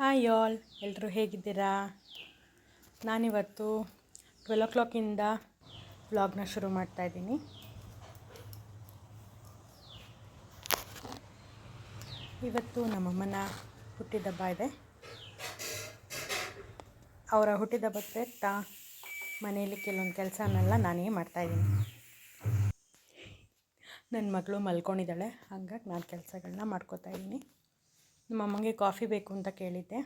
Hi all, ಎಲ್ಲರೂ ಹೇಗಿದ್ದೀರಾ? ನಾನಿವತ್ತು 12 o'clock ವ್ಲಾಗ್ನ ಶುರು ಮಾಡ್ತಾಯಿದ್ದೀನಿ. ಇವತ್ತು ನಮ್ಮಮ್ಮನ ಹುಟ್ಟಿದಬ್ಬ ಇದೆ. ಅವರ ಹುಟ್ಟಿದಬ್ಬದ ಪ್ರಯುಕ್ತ ಮನೆಯಲ್ಲಿ ಕೆಲವೊಂದು ಕೆಲಸನೆಲ್ಲ ನಾನೇ ಮಾಡ್ತಾಯಿದ್ದೀನಿ. ನನ್ನ ಮಗಳು ಮಲ್ಕೊಂಡಿದ್ದಾಳೆ, ಹಾಗಾಗಿ ನಾನು ಕೆಲಸಗಳನ್ನ ಮಾಡ್ಕೋತಾಯಿದ್ದೀನಿ. ನಮ್ಮಮ್ಮಂಗೆ ಕಾಫಿ ಬೇಕು ಅಂತ ಕೇಳಿದ್ದೆ.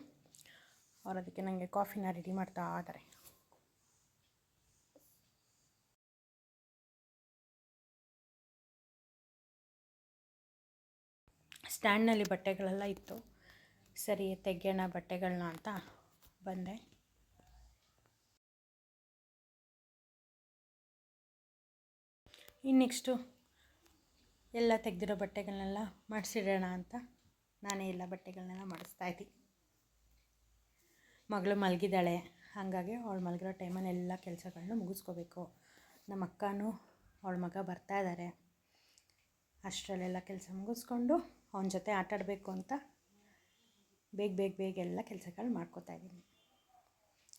ಅವ್ರು ಅದಕ್ಕೆ ನನಗೆ ಕಾಫಿನ ರೆಡಿ ಮಾಡ್ತಾ ಇದ್ದಾರೆ. ಸ್ಟ್ಯಾಂಡ್ನಲ್ಲಿ ಬಟ್ಟೆಗಳೆಲ್ಲ ಇತ್ತು, ಸರಿ ತೆಗೆಯೋಣ ಬಟ್ಟೆಗಳನ್ನ ಅಂತ ಬಂದೆ. ಇನ್ನು ನೆಕ್ಸ್ಟು ಎಲ್ಲ ತೆಗೆದಿರೋ ಬಟ್ಟೆಗಳನ್ನೆಲ್ಲ ಮಾಡಿಸಿಡೋಣ ಅಂತ ನಾನೇ ಎಲ್ಲ ಬಟ್ಟೆಗಳನ್ನೆಲ್ಲ ಮಾಡಿಸ್ತಾಯಿದ್ದೀನಿ. ಮಗಳು ಮಲಗಿದ್ದಾಳೆ, ಹಾಗಾಗಿ ಅವಳು ಮಲಗಿರೋ ಟೈಮಲ್ಲಿ ಎಲ್ಲ ಕೆಲಸಗಳನ್ನ ಮುಗಿಸ್ಕೋಬೇಕು. ನಮ್ಮ ಅಕ್ಕನೂ ಅವಳ ಮಗ ಬರ್ತಾ ಇದ್ದಾರೆ. ಅಷ್ಟರಲ್ಲೆಲ್ಲ ಕೆಲಸ ಮುಗಿಸ್ಕೊಂಡು ಅವನ ಜೊತೆ ಆಟಾಡಬೇಕು ಅಂತ ಬೇಗ ಎಲ್ಲ ಕೆಲಸಗಳು ಮಾಡ್ಕೋತಾಯಿದ್ದೀನಿ.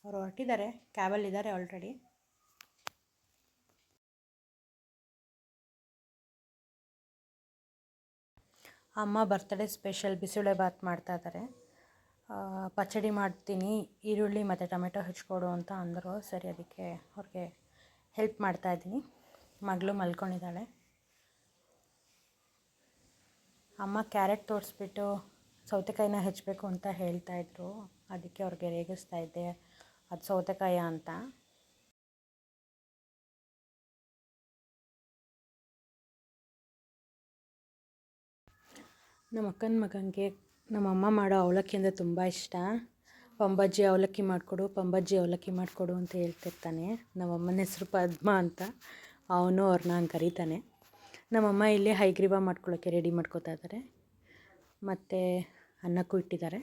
ಅವರು ಹೊರಟಿದ್ದಾರೆ, ಕ್ಯಾಬಲ್ಲಿದ್ದಾರೆ ಆಲ್ರೆಡಿ. ಅಮ್ಮ ಬರ್ತ್ಡೇ ಸ್ಪೆಷಲ್ ಬಿಸಿಬೇಳೆ ಬಾತ್ ಮಾಡ್ತಾಯಿದ್ದಾರೆ. ಪಚ್ಚಡಿ ಮಾಡ್ತೀನಿ, ಈರುಳ್ಳಿ ಮತ್ತು ಟೊಮೆಟೊ ಹಚ್ಕೊಡು ಅಂತ ಅಂದರು. ಸರಿ, ಅದಕ್ಕೆ ಅವ್ರಿಗೆ ಹೆಲ್ಪ್ ಮಾಡ್ತಾಯಿದ್ದೀನಿ. ಮಗಳು ಮಲ್ಕೊಂಡಿದ್ದಾಳೆ. ಅಮ್ಮ ಕ್ಯಾರೆಟ್ ತೋರಿಸ್ಬಿಟ್ಟು ಸೌತೆಕಾಯಿನ ಹೆಚ್ಚಬೇಕು ಅಂತ ಹೇಳ್ತಾಯಿದ್ರು. ಅದಕ್ಕೆ ಅವ್ರಿಗೆ ರೇಗಿಸ್ತಾ ಇದ್ದೆ, ಅದು ಸೌತೆಕಾಯ ಅಂತ. ನಮ್ಮ ಅಕ್ಕನ ಮಗನಿಗೆ ನಮ್ಮಮ್ಮ ಮಾಡೋ ಅವಲಕ್ಕಿ ಅಂದರೆ ತುಂಬ ಇಷ್ಟ. ಪಂಬಜ್ಜಿ ಅವಲಕ್ಕಿ ಮಾಡಿಕೊಡು ಅಂತ ಹೇಳ್ತಿರ್ತಾನೆ. ನಮ್ಮಮ್ಮನ ಹೆಸರು ಪದ್ಮ ಅಂತ, ಅವನು ಅವ್ರನ್ನ ಹಂಗೆ ಕರೀತಾನೆ. ನಮ್ಮಮ್ಮ ಇಲ್ಲಿ ಹೈಗ್ರೀವ ಮಾಡ್ಕೊಳ್ಳೋಕ್ಕೆ ರೆಡಿ ಮಾಡ್ಕೋತಾ ಇದ್ದಾರೆ, ಮತ್ತು ಅನ್ನಕ್ಕೂ ಇಟ್ಟಿದ್ದಾರೆ.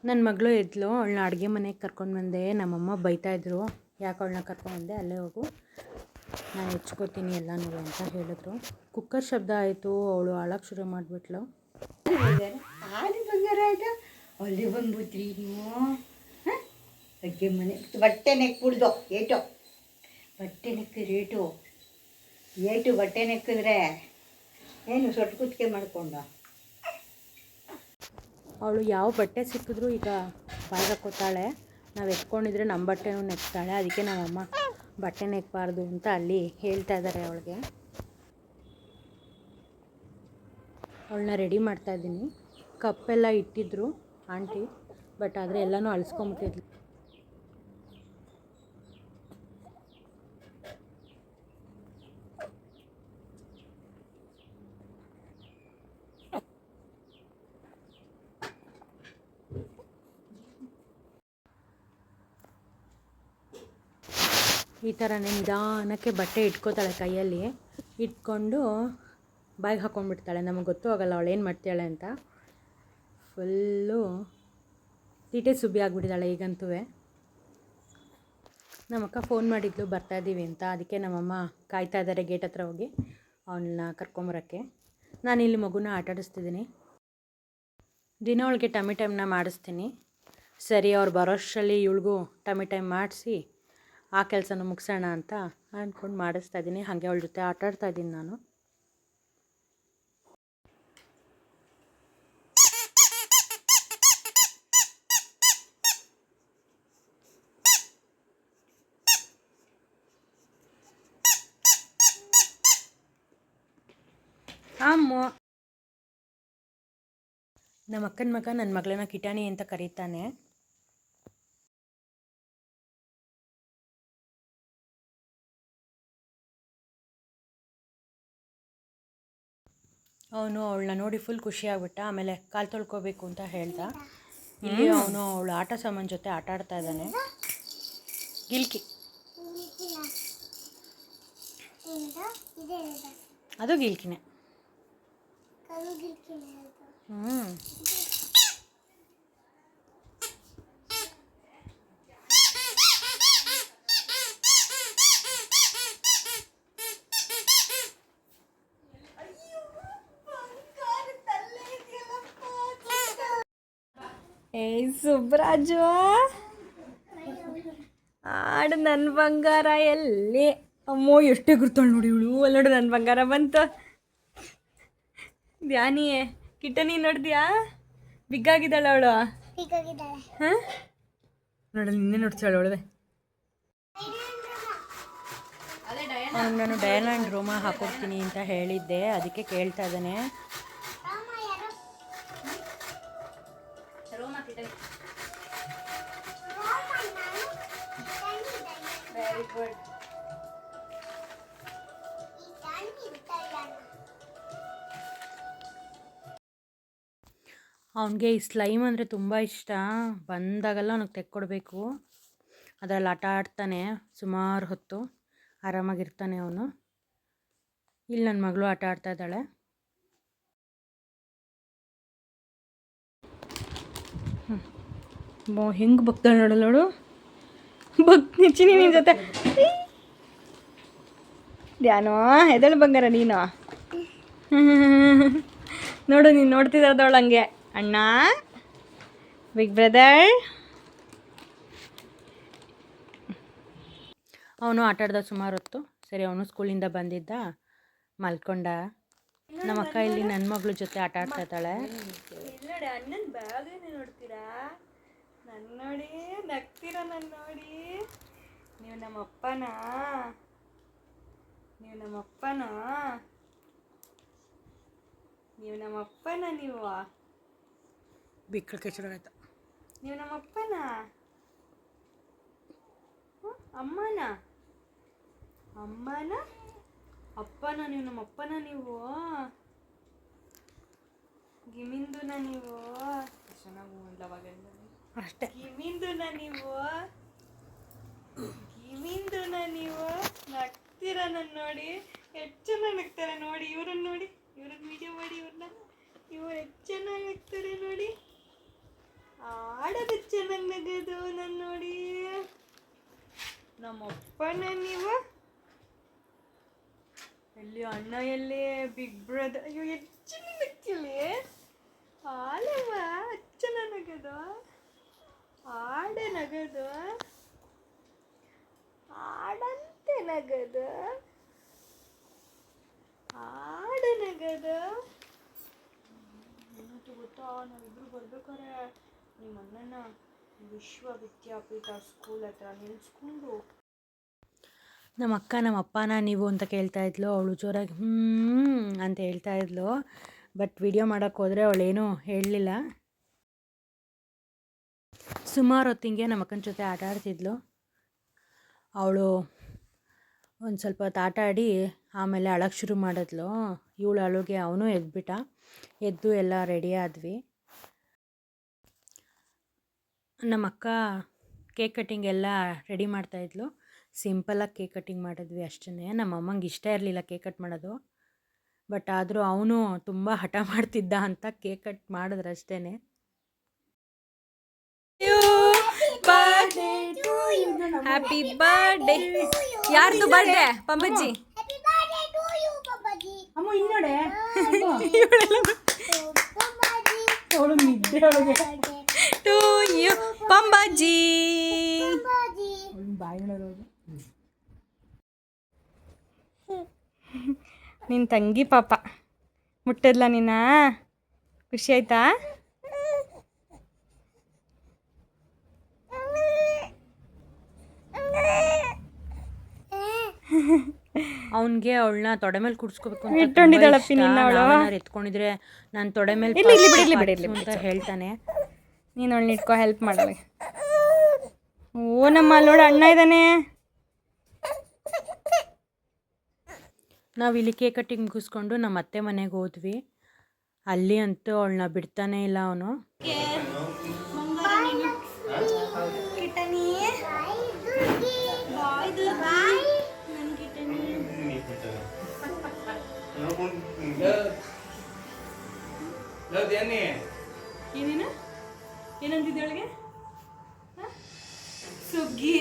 ನನ್ನ ಮಗಳು ಎದ್ಲು, ಅವಳನ್ನ ಅಡುಗೆ ಮನೆಗೆ ಕರ್ಕೊಂಡು ಬಂದೆ. ನಮ್ಮಮ್ಮ ಬೈತಾಯಿದ್ರು, ಯಾಕೆ ಅವಳನ್ನ ಕರ್ಕೊಂಡ್ಬಂದೆ, ಅಲ್ಲೇ ಹೋಗು, ನಾನು ಹೆಚ್ಕೋತೀನಿ ಎಲ್ಲನೂ ಅಂತ ಹೇಳಿದ್ರು. ಕುಕ್ಕರ್ ಶಬ್ದ ಆಯಿತು, ಅವಳು ಅಳಕ್ಕೆ ಶುರು ಮಾಡಿಬಿಟ್ಲು. ಅಲ್ಲಿ ಬಂದ್ಬಿಟ್ರಿ ನೀವು ಅಡುಗೆ ಮನೆ ಬಟ್ಟೆ ನೆಕ್ಬಿಡ್ದು ಏಟು ಬಟ್ಟೆ ನೆಕ್ಕ ಏಟು ಬಟ್ಟೆ ನೆಕ್ಕಿದ್ರೆ ಏನು ಸೊಟ್ಟು ಕುತ್ತಿಗೆ ಮಾಡಿಕೊಂಡು ಅವಳು ಯಾವ ಬಟ್ಟೆ ಸಿಕ್ಕಿದ್ರು ಈಗ ಬಾಯಿಗೆ ಹಾಕ್ಕೋತಾಳೆ. ನಾವು ಎತ್ಕೊಂಡಿದ್ರೆ ನಮ್ಮ ಬಟ್ಟೆನೂ ನೆಕ್ತಾಳೆ. ಅದಕ್ಕೆ ನಮ್ಮಮ್ಮ ಬಟ್ಟೆ ನೆಕ್ಕಬಾರ್ದು ಅಂತ ಅಲ್ಲಿ ಹೇಳ್ತಾ ಇದ್ದಾರೆ ಅವಳಿಗೆ. ಅವಳನ್ನ ರೆಡಿ ಮಾಡ್ತಾಯಿದ್ದೀನಿ. ಕಪ್ಪೆಲ್ಲ ಇಟ್ಟಿದ್ರು ಆಂಟಿ, ಬಟ್ ಆದರೆ ಎಲ್ಲನೂ ಅಳಿಸ್ಕೊಂಬಿಟ್ಟಿದ್ಲು. ಈ ಥರನೇ ನಿಧಾನಕ್ಕೆ ಬಟ್ಟೆ ಇಟ್ಕೋತಾಳೆ, ಕೈಯಲ್ಲಿ ಇಟ್ಕೊಂಡು ಬಾಯಿಗೆ ಹಾಕ್ಕೊಂಡ್ಬಿಡ್ತಾಳೆ. ನಮಗೆ ಗೊತ್ತೂ ಆಗೋಲ್ಲ ಅವಳು ಏನು ಮಾಡ್ತಾಳೆ ಅಂತ. ಫುಲ್ಲು ತೀಟೆ ಸುಬ್ಬಿ ಆಗಿಬಿಟ್ಟಿದ್ದಾಳೆ ಈಗಂತೂ. ನಮ್ಮಕ್ಕ ಫೋನ್ ಮಾಡಿದ್ಲು ಬರ್ತಾಯಿದ್ದೀವಿ ಅಂತ. ಅದಕ್ಕೆ ನಮ್ಮಮ್ಮ ಕಾಯ್ತಾ ಇದ್ದಾರೆ ಗೇಟ್ ಹತ್ರ ಹೋಗಿ ಅವಳನ್ನ ಕರ್ಕೊಂಬರೋಕ್ಕೆ. ನಾನಿಲ್ಲಿ ಮಗುನ ಆಟಾಡಿಸ್ತಿದ್ದೀನಿ. ದಿನ ಅವಳಿಗೆ ಟಮಿ ಟೈಮ್ನ ಮಾಡಿಸ್ತೀನಿ. ಸರಿ, ಅವ್ರು ಬರೋಷ್ಟರಲ್ಲಿ ಇವಳಿಗೂ ಟಮಿ ಟೈಮ್ ಮಾಡಿಸಿ ಆ ಕೆಲಸನ ಮುಗಿಸೋಣ ಅಂತ ಅಂದ್ಕೊಂಡು ಮಾಡಿಸ್ತಾಯಿದ್ದೀನಿ. ಹಾಗೆ ಅವಳ ಜೊತೆ ಆಟಾಡ್ತಾಯಿದ್ದೀನಿ ನಾನು. ಅಮ್ಮ ನಮ್ಮ ಅಕ್ಕನ ಮಗ ನನ್ನ ಮಗಳನ್ನ ಕಿಟಾಣಿ ಅಂತ ಕರೀತಾನೆ. ಅವನು ಅವಳನ್ನ ನೋಡಿ ಫುಲ್ ಖುಷಿಯಾಗ್ಬಿಟ್ಟ. ಆಮೇಲೆ ಕಾಲು ತೊಳ್ಕೊಬೇಕು ಅಂತ ಹೇಳ್ದ. ಇಲ್ಲಿ ಅವನು ಅವಳು ಆಟ ಸಾಮಾನು ಜೊತೆ ಆಟ ಆಡ್ತಾ ಇದ್ದಾನೆ. ಗಿಲ್ಕಿ, ಅದು ಗಿಲ್ಕಿನೇ. ಏಯ್ ಸುಬ್ರಾಜು, ಆಡು ನನ್ನ ಬಂಗಾರ ಎಲ್ಲಿ? ಅಮ್ಮೋ ಎಷ್ಟೇ ಗುರ್ತಾಳು ನೋಡಿ ಇವಳು. ಅಲ್ಲಿ ನೋಡು ನನ್ನ ಬಂಗಾರ ಬಂತು. ಧ್ಯಾನಿ ಕಿಟ್ಟನಿ ನೋಡಿದ್ಯಾ? ಬಿಗ್ಗಾಗಿದ್ದಾಳೆ ಅವಳು. ಹಾಂ ನೋಡಲ್ಲ ನಿನ್ನೆ ನೋಡ್ತಾಳೆ ಅವಳವೆ. ನಾನು ಡಯಾನ ಆ್ಯಂಡ್ ರೋಮಾ ಹಾಕೊಡ್ತೀನಿ ಅಂತ ಹೇಳಿದ್ದೆ, ಅದಕ್ಕೆ ಕೇಳ್ತಾ ಇದ್ದಾನೆ. Very good. ಅವನಿಗೆ ಈ ಸ್ಲೈಮ್ ಅಂದರೆ ತುಂಬ ಇಷ್ಟ. ಬಂದಾಗೆಲ್ಲ ಅವನಿಗೆ ತೆಕ್ಕೊಡ್ಬೇಕು. ಅದರಲ್ಲಿ ಆಟ ಆಡ್ತಾನೆ ಸುಮಾರು ಹೊತ್ತು, ಆರಾಮಾಗಿರ್ತಾನೆ ಅವನು. ಇಲ್ಲಿ ನನ್ನ ಮಗಳು ಆಟ ಆಡ್ತಾ ಇದ್ದಾಳೆ. ಹೆಂಗೆ ಬಗ್ತಾಳೆ ನೋಡಲ್ಲ ನೋಡು. ನಿಚ್ಚಿನಿ ನಿನ್ನ ಜೊತೆ. ಧ್ಯಾನೋ ಎದಳು ಬಂಗಾರ ನೀನು. ನೋಡು ನೀನು ನೋಡ್ತಿದ್ದದವಳು ಹಂಗೆ. ಅಣ್ಣ, ಬಿಗ್ ಬ್ರದರ್. ಅವನು ಆಟಾಡ್ದ ಸುಮಾರು ಹೊತ್ತು. ಸರಿ, ಅವನು ಸ್ಕೂಲಿಂದ ಬಂದಿದ್ದ, ಮಲ್ಕೊಂಡ. ನಮ್ಮ ಅಕ್ಕ ಇಲ್ಲಿ ನನ್ನ ಮಗಳ ಜೊತೆ ಆಟ ಆಡ್ತಾ ಇದ್ದಾಳೆ. ನೋಡಿ ಅಣ್ಣನ ಬ್ಯಾಗೇನೆ ನೋಡ್ತೀರಾ? ನನ್ನ ನೋಡಿ ನಗ್ತೀರಾ? ನನ್ನ ನೋಡಿ ನೀವು ನಮ್ಮಪ್ಪನಾ? ನೀವು ನಮ್ಮಪ್ಪನಾ? ನೀವು ನಮ್ಮಪ್ಪನ? ನೀವು ಬಿಕ್ಕಳ ಕೆಚ್ಚರ ಆಯ್ತು. ನೀವು ನಮ್ಮಪ್ಪನ? ಅಮ್ಮನ? ಅಮ್ಮನ ಅಪ್ಪನ? ನೀವು ನಮ್ಮಪ್ಪನ? ನೀವು ಗಿಮಿಂದುನ? ನೀವು ಅಷ್ಟೇ. ಗಿಮಿಂದುನ? ನೀವು ಗಿಮಿಂದುನ? ನೀವು ನಗ್ತೀರ ನನ್ನ ನೋಡಿ? ಎಷ್ಟು ಚೆನ್ನಾಗಿ ನಗ್ತಾರೆ ನೋಡಿ. ಇವ್ರನ್ನ ನೋಡಿ, ಇವ್ರನ್ನ ವಿಡಿಯೋ ಮಾಡಿ. ಇವ್ರು ಎಷ್ಟು ಚೆನ್ನಾಗಿ ನಗ್ತಾರೆ ನೋಡಿ. ಆಡೋದು ಚೆನ್ನಾಗಿ ನಗೋದು ನನ್ನ ನೋಡಿ. ನಮ್ಮಪ್ಪನ ನೀವು? ಎಲ್ಲಿ ಅಣ್ಣ? ಎಲ್ಲಿ ಬಿಗ್ ಬ್ರದರ್? ಅಯ್ಯೋ ಎಷ್ಟು ಚೆನ್ನಾಗಿ ನಗ್ತೀವಿ. ಹಾಲವ್ವ ಅಚ್ಚ ನಗದು. ಆಡೆ ನಗದು, ಆಡಂತೆ ನಗದು, ಆಡ ನಗದು. ಏನಂತ ಗೊತ್ತಾ, ನಾವಿಬ್ರು ಬರ್ಬೇಕಾರೆ ನಿಮ್ಮ ಅಣ್ಣನ ವಿಶ್ವವಿದ್ಯಾಪೀಠ ಸ್ಕೂಲ್ ಹತ್ರ ನಿಲ್ಸ್ಕೊಂಡು ನಮ್ಮ ಅಕ್ಕ ನಮ್ಮ ಅಪ್ಪನ ನೀವು ಅಂತ ಕೇಳ್ತಾ ಇದ್ಲು. ಅವಳು ಜೋರಾಗಿ ಅಂತ ಹೇಳ್ತಾ ಇದ್ಲು. ಬಟ್ ವಿಡಿಯೋ ಮಾಡೋಕ್ಕೆ ಹೋದರೆ ಅವಳೇನೂ ಹೇಳಲಿಲ್ಲ. ಸುಮಾರು ಹೊತ್ತಿಗೆ ನಮ್ಮ ಅಕ್ಕನ ಜೊತೆ ಆಟ ಆಡ್ತಿದ್ಲು. ಅವಳು ಒಂದು ಸ್ವಲ್ಪ ಹೊತ್ತು ಆಟ ಆಡಿ ಆಮೇಲೆ ಅಳಕ್ಕೆ ಶುರು ಮಾಡಿದ್ಲು. ಇವಳು ಅಳುಗೆ ಅವನು ಎದ್ಬಿಟ್ಟ. ಎದ್ದು ಎಲ್ಲ ರೆಡಿ ಆದ್ವಿ. ನಮ್ಮ ಅಕ್ಕ ಕೇಕ್ ಕಟ್ಟಿಂಗ್ ಎಲ್ಲ ರೆಡಿ ಮಾಡ್ತಾಯಿದ್ಲು. ಸಿಂಪಲಾಗಿ ಕೇಕ್ ಕಟ್ಟಿಂಗ್ ಮಾಡಿದ್ವಿ ಅಷ್ಟೇ. ನಮ್ಮ ಅಮ್ಮಂಗೆ ಇಷ್ಟ ಇರಲಿಲ್ಲ ಕೇಕ್ ಕಟ್ ಮಾಡೋದು. ಬಟ್ ಆದರೂ ಅವನು ತುಂಬ ಹಠ ಮಾಡ್ತಿದ್ದ ಅಂತ ಕೇಕ್ ಕಟ್ ಮಾಡಿದ್ರೆ ಅಷ್ಟೇ. Happy birthday. ಯಾರ್ದು birthday? Pambajji. To you Pambajji. ನಿನ್ನ ತಂಗಿ ಪಾಪ ಮುಟ್ಟದ್ಲ ನಿನ್ನ? ಖುಷಿ ಆಯ್ತಾ? ಅವನಿಗೆ ಅವಳನ್ನ ತೊಡೆ ಮೇಲೆ ಕುಡಿಸ್ಕೋಬೇಕು ಅಂತ ಇಟ್ಕೊಂಡಿದ್ದಾಳಪ್ಪಿ. ಎತ್ಕೊಂಡಿದ್ರೆ ನಾನು ತೊಡೆ ಮೇಲೆ ಅಂತ ಹೇಳ್ತಾನೆ. ನೀನು ಅವಳನ್ನ ಇಟ್ಕೋ, ಹೆಲ್ಪ್ ಮಾಡಲಿ. ಓ ನಮ್ಮ ಅಲ್ಲೋಡು ಅಣ್ಣ ಇದ್ದಾನೆ. ನಾವು ಇಲ್ಲಿ ಕೇಕ್ ಕಟ್ಟಿಂಗ್ ಮುಗಿಸ್ಕೊಂಡು ನಮ್ಮ ಅತ್ತೆ ಮನೆಗೆ ಹೋದ್ವಿ. ಅಲ್ಲಿ ಅಂತೂ ಅವಳನ್ನ ಬಿಡ್ತಾನೆ ಇಲ್ಲ ಅವನು. ಏನೇನು ಏನಂತಿದ್ದೆ ಅವಳಿಗೆ? ಸುಗ್ಗಿ.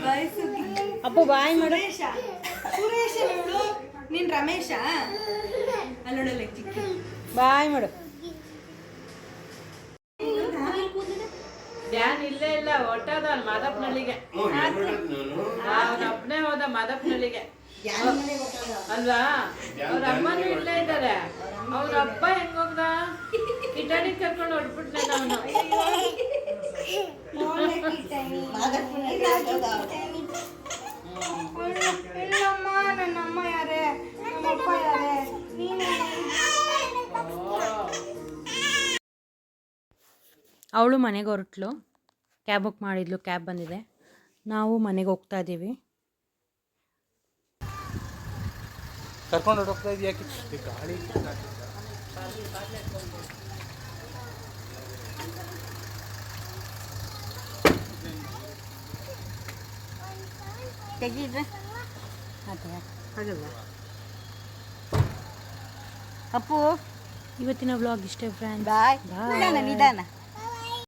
ಬಾಯ್ ಸುಗ್ಗಿ. ಅಪ್ಪ ಬಾಯ್ ಮಾಡು. ಸುರೇಶ ನೋಡು, ನೀನು ರಮೇಶ ಅಲ್ಲೋಡಲ್ಲ ಚಿಕ್ಕಿ. ಬಾಯ್ ಮಾಡು. ಧ್ಯಾನ್ ಇಲ್ಲೇ ಇಲ್ಲ ಹೊಟ್ಟದ ಮಾದಪ್ಪನಹಳ್ಳಿಗೆ ಅವನೊಬ್ಬನೇ ಹೋದ ಮಾದಪ್ಪನಹಳ್ಳಿಗೆ ಅಲ್ವಾ ಅವ್ರ ಅಮ್ಮನೂ ಇಲ್ಲೇ ಇದ್ದಾರೆ ಅವ್ರ ಅಪ್ಪ ಹೆಂಗ್ ಹೋಗ್ದ ಕಿಟಾಣಿ ಕರ್ಕೊಂಡು ಹೊಡ್ಬಿಟ್ನೆ ಅವನು ಇಲ್ಲಮ್ಮ ನನ್ನ ಅಮ್ಮ ಯಾರೇ ನಮ್ಮ ಅಪ್ಪ ಯಾರೇ ಅವಳು ಮನೆಗೆ ಹೊರಟ್ಲು ಕ್ಯಾಬ್ ಬುಕ್ ಮಾಡಿದ್ಲು ಕ್ಯಾಬ್ ಬಂದಿದೆ ನಾವು ಮನೆಗೆ ಹೋಗ್ತಾ ಇದ್ದೀವಿ ಕರ್ಕೊಂಡು ಹೋಗ್ತಾ ಇದೆಯಾ ಗಾಳಿ ತೆಗೀದ್ರೆ ಹಾಗಲ್ವಾ ಅಪ್ಪು ಇವತ್ತಿನ ವ್ಲಾಗ್ ಇಷ್ಟೇ ಫ್ರೆಂಡ್ ಬಾಯ್ ನಿಧಾನ ನಿಧಾನ